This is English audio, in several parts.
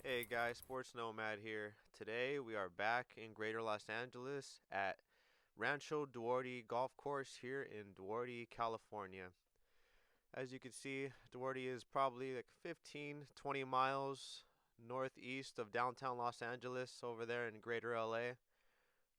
Hey guys, Sports Nomad here. Today we are back in Greater Los Angeles at Rancho Duarte Golf Course here in Duarte, California. As you can see, Duarte is probably like 15, 20 miles northeast of downtown Los Angeles over there in Greater LA.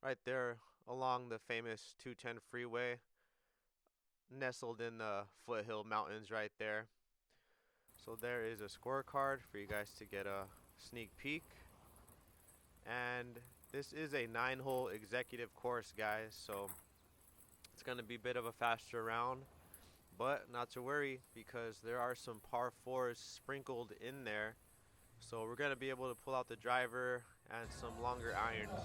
Right there along the famous 210 freeway, nestled in the foothill mountains right there. So there is a scorecard for you guys to get a sneak peek. And this is a 9-hole executive course, guys, so it's going to be a bit of a faster round, but not to worry because there are some par 4s sprinkled in there. So we're going to be able to pull out the driver and some longer irons.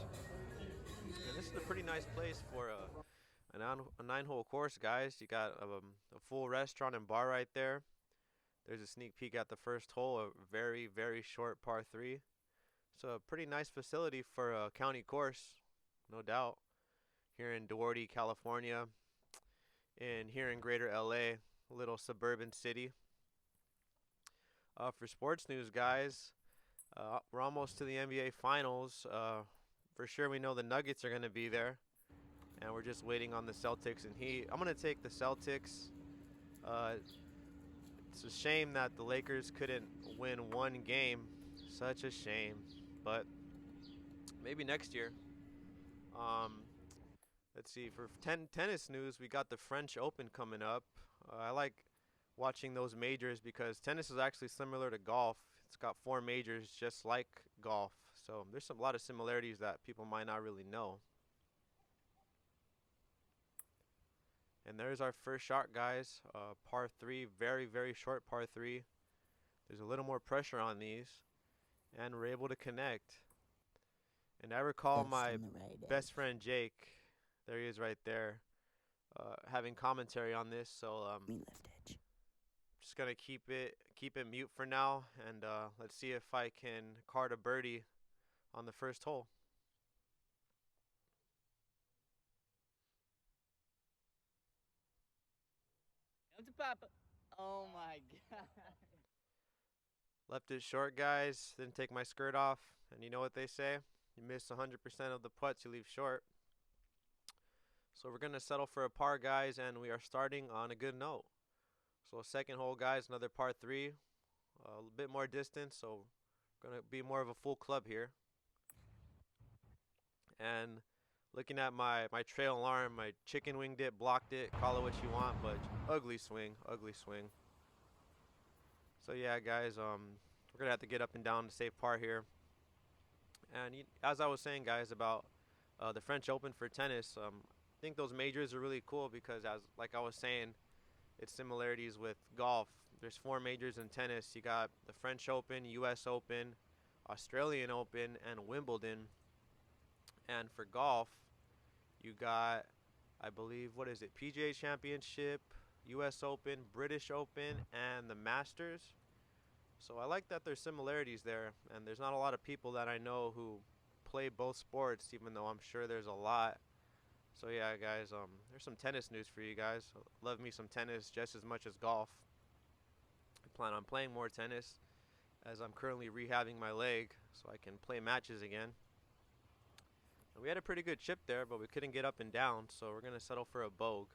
And this is a pretty nice place for a 9-hole course, guys. You got a full restaurant and bar right there. There's a sneak peek at the first hole, a very, very short par 3. So a pretty nice facility for a county course, no doubt. Here in Duarte, California, and here in Greater LA, a little suburban city. For sports news, guys, we're almost to the NBA Finals. For sure, we know the Nuggets are going to be there, and we're just waiting on the Celtics and Heat. I'm going to take the Celtics. Uh, it's a shame that the Lakers couldn't win one game. Such a shame, but maybe next year. Um, let's see. For tennis news, we got the French Open coming up. I like watching those majors because tennis is actually similar to golf. It's got 4 majors just like golf. So there's a lot of similarities that people might not really know. And there's our first shot, guys. Par 3, very, very short par 3. There's a little more pressure on these, and we're able to connect. And I recall Just my on the right best edge. friend Jake, there he is right there, having commentary on this. So Me left edge. just gonna keep it mute for now, and let's see if I can card a birdie on the first hole. Up to Papa. Oh my god. Left it short, guys. Didn't take my skirt off, and you know what they say: you miss 100% of the putts you leave short. So we're gonna settle for a par, guys, and we are starting on a good note. So second hole, guys, another par 3, a bit more distance, so gonna be more of a full club here. And looking at my trail alarm, my chicken wing dip blocked it. Call it what you want, but ugly swing, ugly swing. So yeah, guys, we're gonna have to get up and down to save par here. And as I was saying, guys, about the French Open for tennis, I think those majors are really cool because, as like I was saying, it's similarities with golf. There's 4 majors in tennis. You got the French Open, U.S. Open, Australian Open, and Wimbledon. And for golf, you got, I believe, what is it? PGA Championship, U.S. Open, British Open, and the Masters. So I like that there's similarities there, and there's not a lot of people that I know who play both sports, even though I'm sure there's a lot. So yeah, guys, there's some tennis news for you guys. Love me some tennis just as much as golf. I plan on playing more tennis as I'm currently rehabbing my leg so I can play matches again. And we had a pretty good chip there, but we couldn't get up and down, so we're gonna settle for a bogey.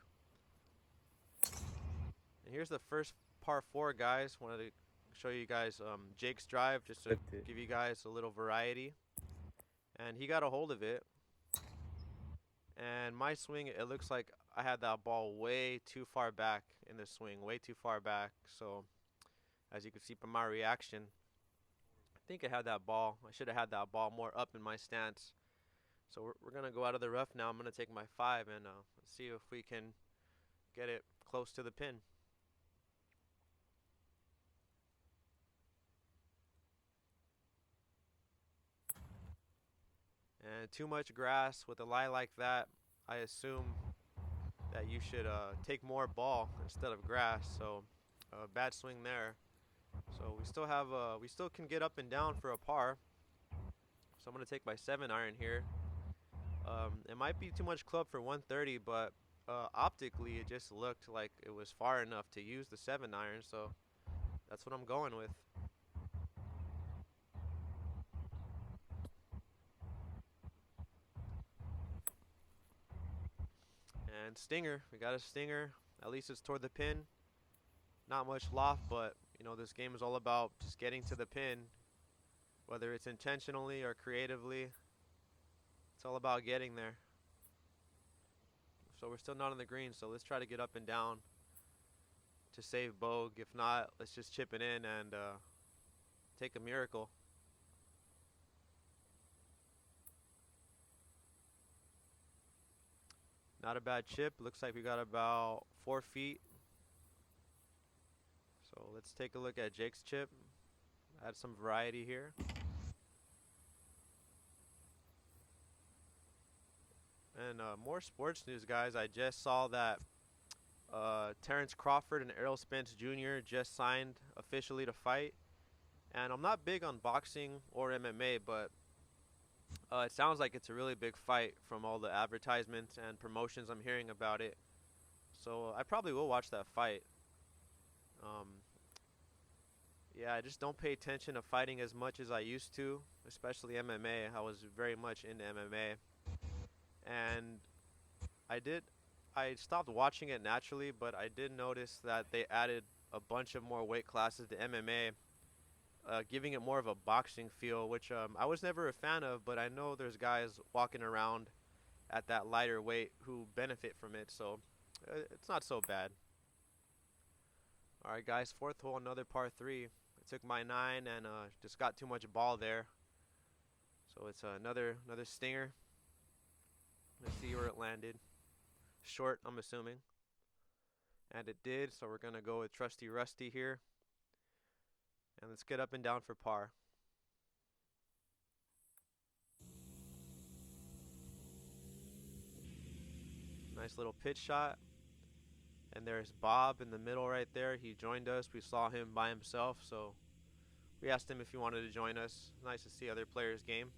And here's the first par 4, guys. Wanted to show you guys Jake's drive just to give you guys a little variety. And he got a hold of it. And my swing, it looks like I had that ball way too far back in the swing, way too far back. So as you can see from my reaction, I think I had that ball. I should have had that ball more up in my stance. So we're going to go out of the rough now. I'm going to take my 5 and see if we can get it close to the pin. And too much grass with a lie like that, I assume that you should take more ball instead of grass. So bad swing there. So we still can get up and down for a par. So I'm gonna take my 7 iron here. It might be too much club for 130, but optically it just looked like it was far enough to use the 7 iron. So that's what I'm going with. And stinger, we got a stinger. At least it's toward the pin. Not much loft, but you know this game is all about just getting to the pin, whether it's intentionally or creatively. It's all about getting there. So we're still not on the green, so let's try to get up and down to save Bogue. If not, let's just chip it in and take a miracle. Not a bad chip. Looks like we got about 4 feet. So let's take a look at Jake's chip. Add some variety here. And more sports news, guys. I just saw that Terrence Crawford and Errol Spence Jr. just signed officially to fight. And I'm not big on boxing or MMA, but it sounds like it's a really big fight from all the advertisements and promotions I'm hearing about it. So I probably will watch that fight. Um, yeah, I just don't pay attention to fighting as much as I used to, especially MMA. I was very much into MMA. And I did I stopped watching it naturally, but I did notice that they added a bunch of more weight classes to MMA, giving it more of a boxing feel, which I was never a fan of, but I know there's guys walking around at that lighter weight who benefit from it, so it's not so bad. All right, guys, fourth hole, another par three. I took my 9 and just got too much ball there, so it's another stinger. Let's see where it landed. Short, I'm assuming. And it did, so we're going to go with Trusty Rusty here. And let's get up and down for par. Nice little pitch shot. And there's Bob in the middle right there. He joined us. We saw him by himself, so we asked him if he wanted to join us. Nice to see other players' game.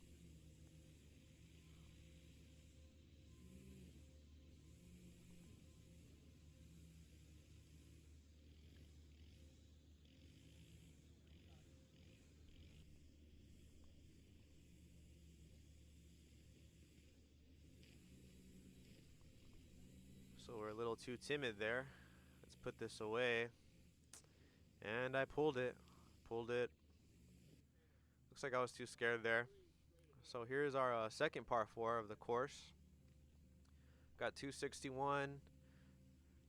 So we're a little too timid there. Let's put this away. And I pulled it. Pulled it. Looks like I was too scared there. So here's our second par 4 of the course. Got 261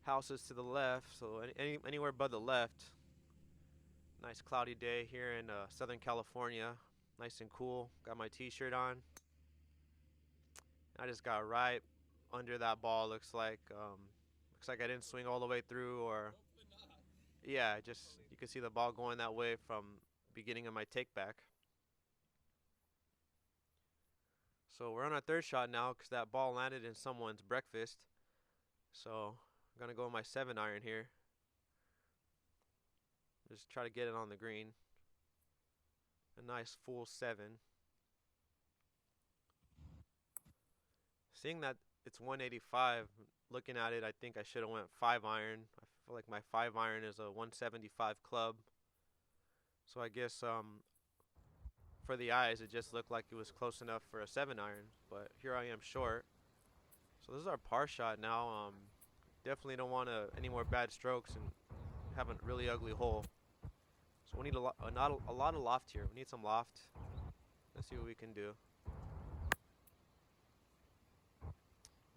houses to the left, so anywhere but the left. Nice cloudy day here in Southern California. Nice and cool. Got my t-shirt on. I just got right under that ball. Looks like I didn't swing all the way through, or yeah, just you can see the ball going that way from beginning of my take back. So we're on our third shot now because that ball landed in someone's breakfast. So I'm gonna go with my 7-iron here. Just try to get it on the green. A nice full 7. Seeing that it's 185, looking at it, I think I should have went 5-iron. I feel like my 5-iron is a 175 club. So I guess for the eyes, it just looked like it was close enough for a 7-iron. But here I am short. So this is our par shot now. Definitely don't want any more bad strokes and have a really ugly hole. So we need a lot of loft here. We need some loft. Let's see what we can do.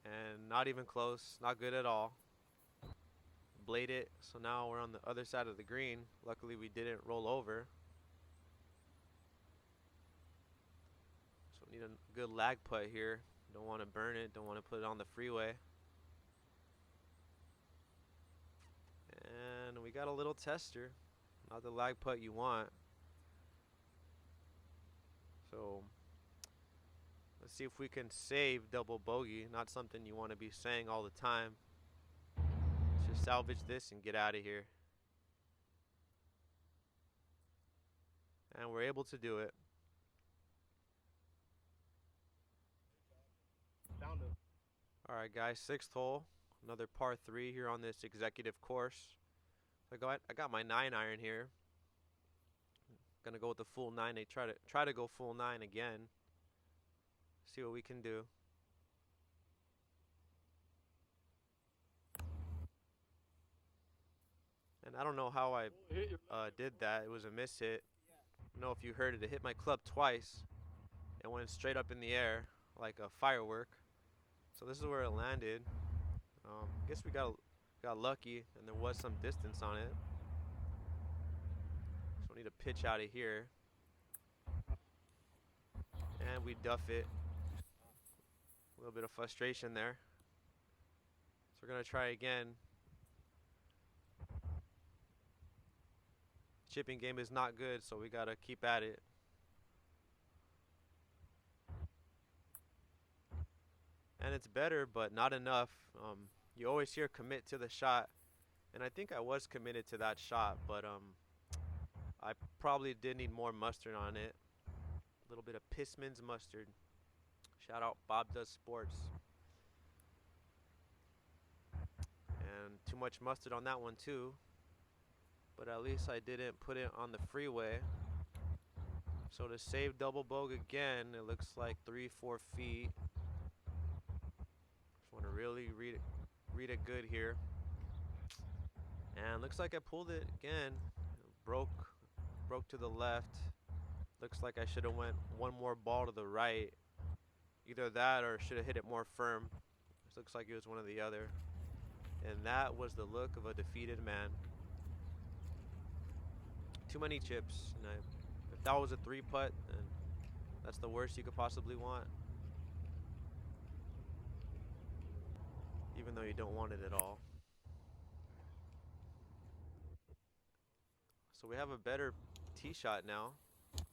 And not even close. Not good at all. Blade it. So now we're on the other side of the green. Luckily we didn't roll over. So we need a good lag putt here. Don't want to burn it. Don't want to put it on the freeway. And we got a little tester. Not the lag putt you want. So let's see if we can save double bogey. Not something you want to be saying all the time. Let's just salvage this and get out of here. And we're able to do it. Alright guys, 6th hole. Another par 3 here on this executive course. I got my 9-iron here. Gonna go with the full 9. They try to go full 9 again. See what we can do. And I don't know how I did that. It was a miss hit. I don't know if you heard it. It hit my club twice and went straight up in the air like a firework. So this is where it landed. Guess we got lucky, and there was some distance on it. So we need to pitch out of here, and we duff it. A little bit of frustration there. So we're gonna try again. Chipping game is not good, so we gotta keep at it. And it's better, but not enough. You always hear commit to the shot, and I think I was committed to that shot, but I probably did need more mustard on it. A little bit of Pissman's mustard. Shout out Bob Does Sports. And too much mustard on that one too. But at least I didn't put it on the freeway. So to save double bogey again, it looks like 3-4 feet. Just want to really read it good here. And looks like I pulled it again. Broke to the left. Looks like I should have went one more ball to the right. Either that or should have hit it more firm. This looks like it was one or the other. And that was the look of a defeated man. Too many chips. And if that was a 3-putt, then that's the worst you could possibly want. Even though you don't want it at all. So we have a better tee shot now.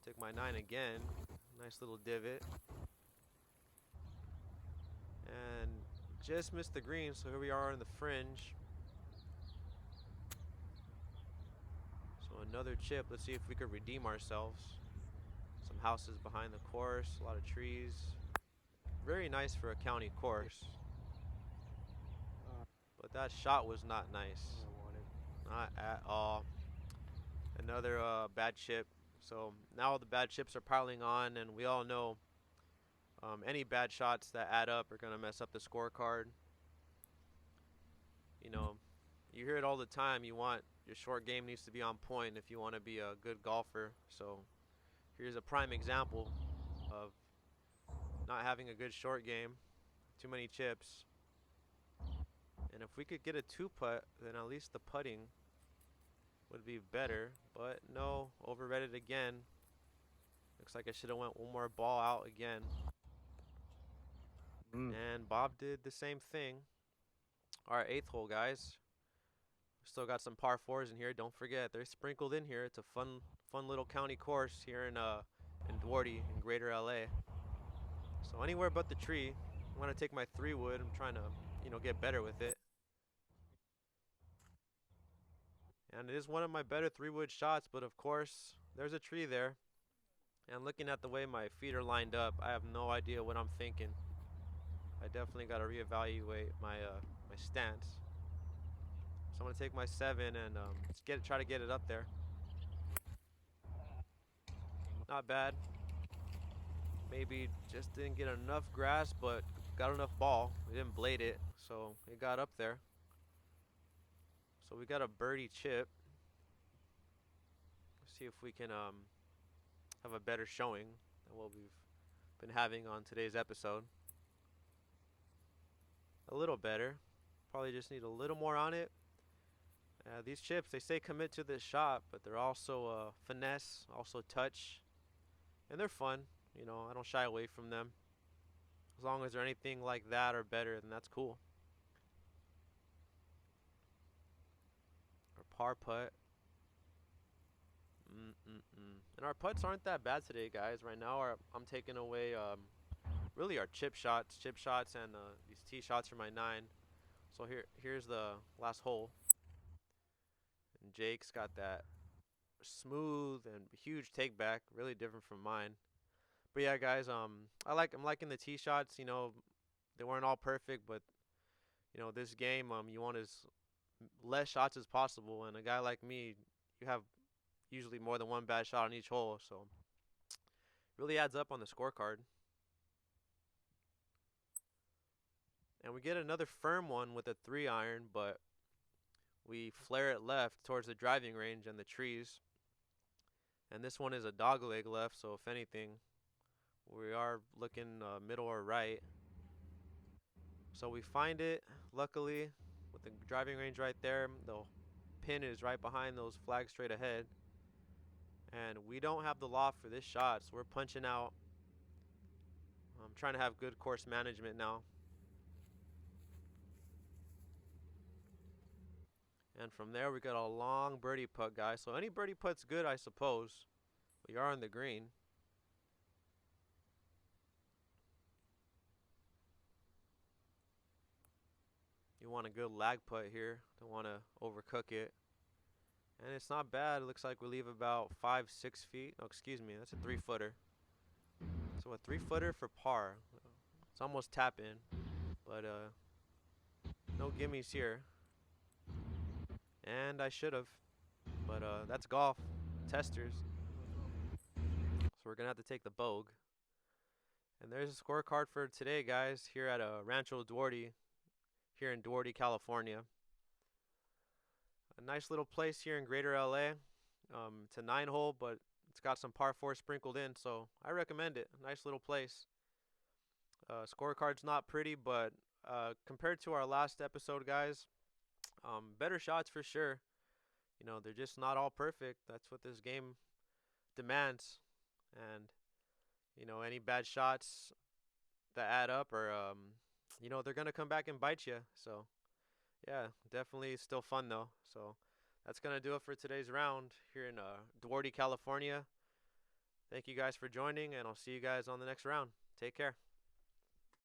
Take my 9 again. Nice little divot. And just missed the green, so here we are in the fringe. So another chip. Let's see if we could redeem ourselves. Some houses behind the course, a lot of trees. Very nice for a county course. But that shot was not nice. Not at all. Another bad chip. So now the bad chips are piling on, and we all know any bad shots that add up are going to mess up the scorecard. You know, you hear it all the time. Your short game needs to be on point if you want to be a good golfer. So here's a prime example of not having a good short game. Too many chips. And if we could get a 2-putt, then at least the putting would be better. But no, overread it again. Looks like I should have went one more ball out again. And Bob did the same thing. All right, 8th hole, guys. Still got some par 4s in here. Don't forget, they're sprinkled in here. It's a fun little county course here in Duarte, in Greater LA. So anywhere but the tree. I'm gonna take my 3-wood. I'm trying to, get better with it. And it is one of my better 3-wood shots, but of course, there's a tree there. And looking at the way my feet are lined up, I have no idea what I'm thinking. I definitely got to reevaluate my stance. So I'm gonna take my 7 and try to get it up there. Not bad. Maybe just didn't get enough grass, but got enough ball. We didn't blade it, so it got up there. So we got a birdie chip. Let's see if we can have a better showing than what we've been having on today's episode. A little better. Probably just need a little more on it. These chips, they say commit to this shot, but they're also finesse, also touch. And they're fun. I don't shy away from them. As long as they're anything like that or better, then that's cool. Our par putt. And our putts aren't that bad today, guys. Right now, I'm taking away really our chip shots, and these tee shots for my 9. So here's the last hole. And Jake's got that smooth and huge take back, really different from mine. But yeah, guys, I'm liking the tee shots. They weren't all perfect, but this game, you want as less shots as possible. And a guy like me, you have usually more than one bad shot on each hole, so really adds up on the scorecard. And we get another firm one with a 3-iron, but we flare it left towards the driving range and the trees. And this one is a dog leg left, so if anything, we are looking middle or right. So we find it, luckily, with the driving range right there. The pin is right behind those flags straight ahead. And we don't have the loft for this shot, so we're punching out. I'm trying to have good course management now. And from there, we got a long birdie putt, guys. So any birdie putt's good, I suppose. We are on the green. You want a good lag putt here. Don't want to overcook it. And it's not bad. It looks like we leave about 5-6 feet. Oh, excuse me. That's a 3-footer. So a 3-footer for par. It's almost tap in. But no gimmies here. And I should have. But that's golf. Testers. So we're going to have to take the bogue. And there's a scorecard for today, guys, here at Rancho Duarte, here in Duarte, California. A nice little place here in Greater LA. It's a 9-hole, but it's got some par 4 sprinkled in, so I recommend it. Nice little place. Scorecard's not pretty, but compared to our last episode, guys, better shots for sure. You know, they're just not all perfect. That's what this game demands. And, you know, any bad shots that add up are, you know, they're going to come back and bite you. So, yeah, definitely still fun, though. So, that's going to do it for today's round here in Duarte, California. Thank you guys for joining, and I'll see you guys on the next round. Take care.